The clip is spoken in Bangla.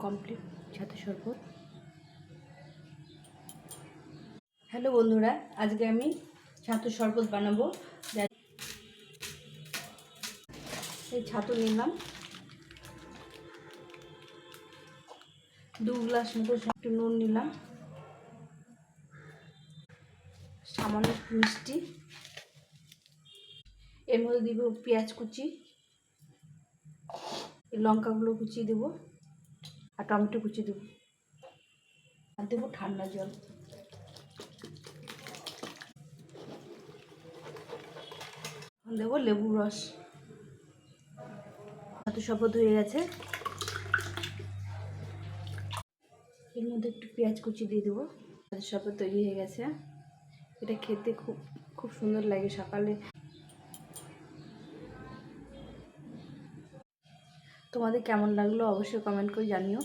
কমপ্লিট ছাতু শরবত। হ্যালো বন্ধুরা, আজকে আমি ছাতু শরবত বানাবো। এই ছাতু নিলাম 2 গ্লাস মতো, একটু নুন নিলাম, সামান্য মিষ্টি, এর মধ্যে দিব পেঁয়াজ কুচি, লঙ্কাগুলো কুচিয়ে দেবো, আর টমেটো কুচি দেবো, আর দেবো ঠান্ডা জল। দেবো লেবুর রস। ছাতু শরবত হয়ে গেছে। এর মধ্যে একটু পেঁয়াজ কুচি দিয়ে দেবো। ছাতু শরবত তৈরি হয়ে গেছে। এটা খেতে খুব সুন্দর লাগে সকালে। তোমাদের কেমন লাগলো অবশ্যই কমেন্ট করে জানিও।